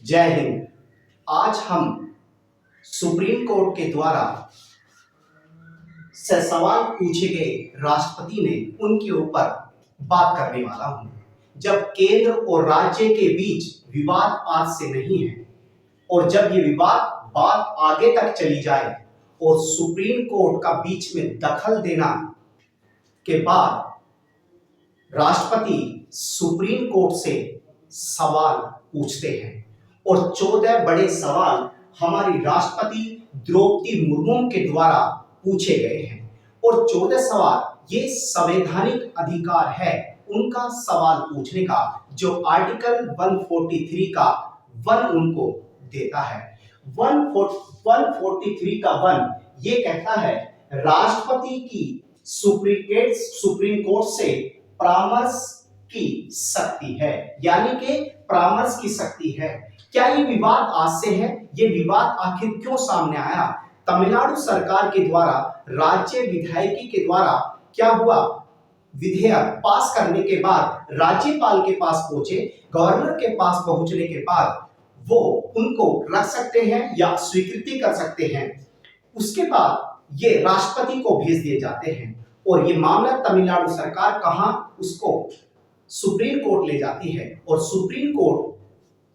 जय हिंद। आज हम सुप्रीम कोर्ट के द्वारा से सवाल पूछे गए राष्ट्रपति ने उनके ऊपर बात करने वाला हूं। जब केंद्र और राज्य के बीच विवाद आज से नहीं है और जब ये विवाद बात आगे तक चली जाए और सुप्रीम कोर्ट का बीच में दखल देना के बाद राष्ट्रपति सुप्रीम कोर्ट से सवाल पूछते हैं और 14 बड़े सवाल हमारी राष्ट्रपति द्रौपदी मुर्मू के द्वारा पूछे गए हैं और 14 सवाल ये संवैधानिक अधिकार है उनका सवाल पूछने का, जो आर्टिकल 143 का 1 उनको देता है। 143 का 1 ये कहता है राष्ट्रपति की सुप्रीम कोर्ट से परामर्श की शक्ति है, यानी कि परामर्श की शक्ति है। क्या ये विवाद आज से है? ये विवाद आखिर क्यों सामने आया? तमिलनाडु सरकार के द्वारा राज्य विधायिका के द्वारा क्या हुआ, विधेयक पास करने के बाद राज्यपाल के पास पहुंचे, गवर्नर के पास पहुंचने के बाद वो उनको रख सकते हैं या स्वीकृति कर सकते हैं। उसके बाद ये राष्ट्रपति को भेज दिए जाते हैं और ये मामला तमिलनाडु सरकार कहां उसको सुप्रीम कोर्ट ले जाती है और सुप्रीम कोर्ट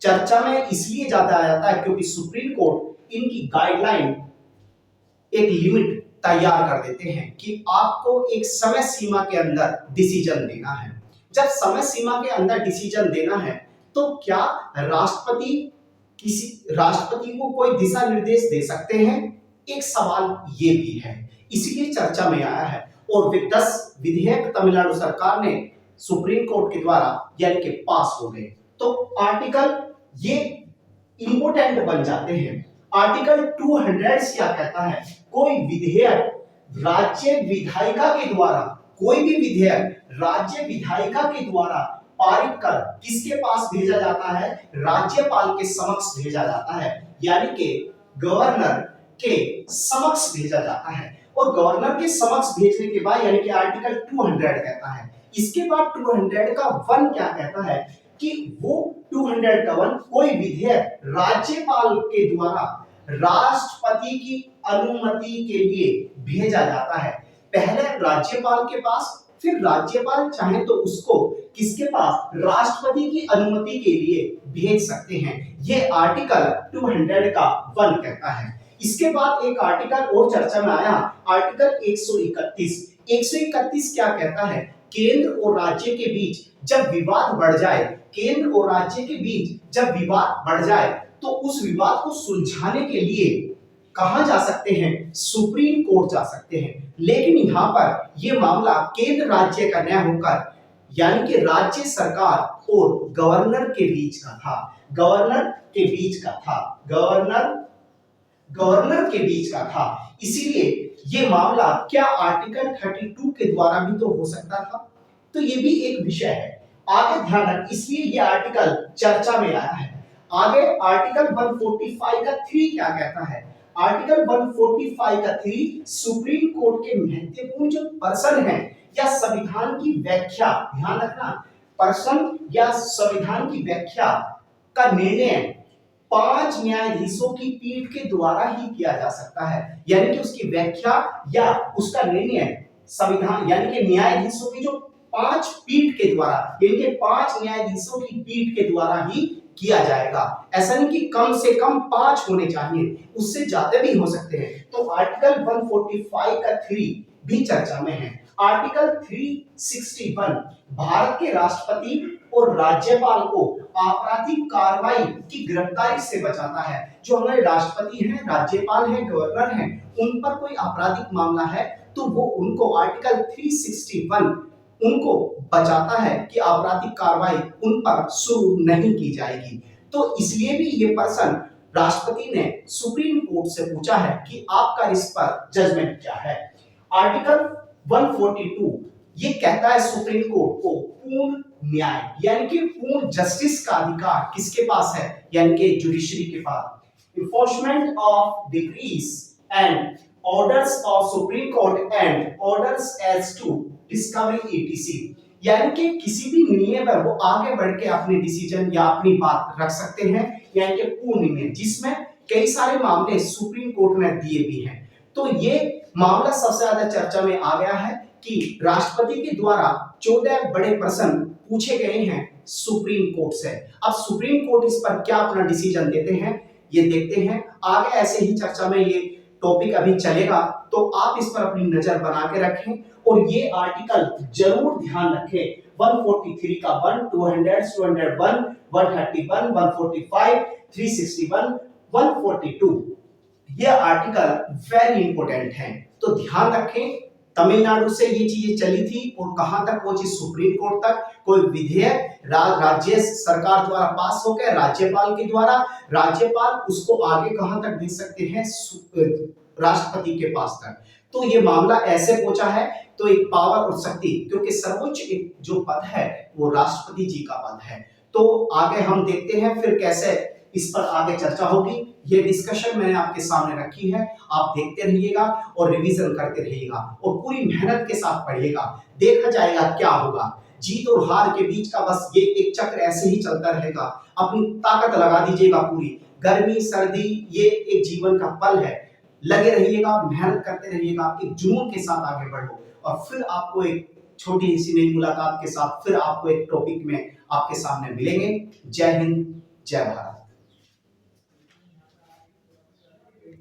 चर्चा में इसलिए ज्यादा आ जाता है क्योंकि सुप्रीम कोर्ट इनकी गाइडलाइन एक लिमिट तैयार कर देते हैं कि आपको एक समय सीमा के अंदर डिसीजन देना है। जब समय सीमा के अंदर डिसीजन देना है तो क्या राष्ट्रपति को कोई दिशा निर्देश दे सकते हैं? एक सवाल ये भी है, इसीलिए चर्चा में आया है। और 10 विधेयक तमिलनाडु सरकार ने सुप्रीम कोर्ट के द्वारा यानी कि पास हो गए, तो आर्टिकल ये इंपोर्टेंट बन जाते हैं। आर्टिकल 200 क्या कहता है? कोई विधेयक राज्य विधायिका के द्वारा, कोई भी विधेयक राज्य विधायिका के द्वारा पारित कर किसके पास भेजा जाता है? राज्यपाल के समक्ष भेजा जाता है, यानी कि गवर्नर के समक्ष भेजा जाता है। और गवर्नर के समक्ष भेजने के बाद यानी कि आर्टिकल 200 कहता है। इसके बाद 200 का 1 क्या कहता है कि वो 200 का 1 कोई विधेयक राज्यपाल के द्वारा राष्ट्रपति की अनुमति के लिए भेजा जाता है। पहले राज्यपाल के पास, फिर राज्यपाल चाहे तो उसको किसके पास? राष्ट्रपति की अनुमति के लिए भेज सकते हैं। ये आर्टिकल 200 का 1 कहता है। इसके बाद एक आर्टिकल और चर्चा में आया, आर्टिकल 131। 131 क्या कहता है? केंद्र और राज्य के बीच जब विवाद बढ़ जाए, केंद्र और राज्य के बीच जब विवाद बढ़ जाए तो उस विवाद को सुलझाने के लिए कहां जा सकते हैं? सुप्रीम कोर्ट जा सकते हैं। लेकिन यहां पर यह मामला केंद्र राज्य का न होकर यानी कि राज्य सरकार और गवर्नर के बीच का था। गवर्नर के बीच का था। इसीलिए ये मामला क्या आर्टिकल 32 के द्वारा भी तो हो सकता था, तो ये भी एक विषय है। आगे ध्यान रख, इसलिए ये आर्टिकल चर्चा में आया है। आगे आर्टिकल 145 का 3 क्या कहता है? आर्टिकल 145 का 3 सुप्रीम कोर्ट के महत्वपूर्ण जो पर्सन है या संविधान की व्याख्या, ध्यान रखना, पर्सन या संविधान की व्याख्या का निर्णय 5 न्यायाधीशों की पीठ के द्वारा ही किया जा सकता है। यानी कि उसकी व्याख्या या उसका निर्णय संविधान यानी कि न्यायाधीशों की जो 5 पीठ के द्वारा, यानी कि 5 न्यायाधीशों की पीठ के द्वारा ही किया जाएगा। ऐसा नहीं कि कम से कम 5 होने चाहिए, उससे ज्यादा भी हो सकते हैं। तो आर्टिकल 145 का 3 भी चर्चा में है। आर्टिकल 361 भारत के राष्ट्रपति और राज्यपाल को आपराधिक कार्रवाई की गिरफ्तारी से बचाता है। जो हमारे राष्ट्रपति हैं, राज्यपाल हैं, गवर्नर हैं, उन पर कोई आपराधिक मामला है तो वो उनको आर्टिकल 361 उनको बचाता है कि आपराधिक कार्रवाई उन पर शुरू नहीं की जाएगी। तो इसलिए भी ये पर्सन राष्ट्रपति ने सुप्रीम कोर्ट से पूछा है कि आपका इस पर जजमेंट क्या है। आर्टिकल 142 ये कहता है सुप्रीम कोर्ट को पूर्ण न्याय यानी कि पूर्ण जस्टिस का अधिकार किसके पास है? यानी कि जुडिशरी के पास। Enforcement of decrees and orders of supreme court and orders as to discovery etc। यानी कि किसी भी निर्णय पर वो आगे बढ़ के अपने डिसीजन या अपनी बात रख सकते हैं, यानी कि पूर्ण निर्णय, जिसमें कई सारे मामले सुप्रीम कोर्ट ने दिए भी हैं। तो ये मामला सबसे ज्यादा चर्चा में आ गया है कि राष्ट्रपति के द्वारा 14 बड़े प्रश्न पूछे गए हैं सुप्रीम कोर्ट से। अब सुप्रीम कोर्ट इस पर क्या अपना डिसीजन देते हैं ये देखते हैं। आगे ऐसे ही चर्चा में ये टॉपिक अभी चलेगा, तो आप इस पर अपनी नजर बना के रखें और ये आर्टिकल जरूर ध्यान रखें। 143 का 1, 200, 201, 131, 145, 361, 142 ये आर्टिकल वेरी इंपॉर्टेंट है, तो ध्यान रखें। तमिलनाडु से ये चीजें चली थी और कहां तक पहुंची, सुप्रीम कोर्ट तक। कोई विधेयक राज्य सरकार द्वारा पास हो गया, राज्यपाल के द्वारा, राज्यपाल उसको आगे कहां तक भेज सकते हैं, राष्ट्रपति के पास तक। तो ये मामला ऐसे पहुंचा है, तो एक पावर और शक्ति, क्योंकि सर्वोच्च एक जो पद है वो राष्ट्रपति जी का पद है। तो आगे हम देखते हैं फिर कैसे इस पर आगे चर्चा होगी। ये डिस्कशन मैंने आपके सामने रखी है, आप देखते रहिएगा और रिवीजन करते रहिएगा और पूरी मेहनत के साथ पढ़िएगा। देखा जाएगा क्या होगा, जीत और हार के बीच का बस ये एक चक्र ऐसे ही चलता रहेगा। अपनी ताकत लगा दीजिएगा पूरी, गर्मी सर्दी ये एक जीवन का पल है। लगे रहिएगा, मेहनत करते रहिएगा, एक जुनून के साथ आगे बढ़ो और फिर आपको एक छोटी सी नई मुलाकात के साथ फिर आपको एक टॉपिक में आपके सामने मिलेंगे। जय हिंद, जय भारत।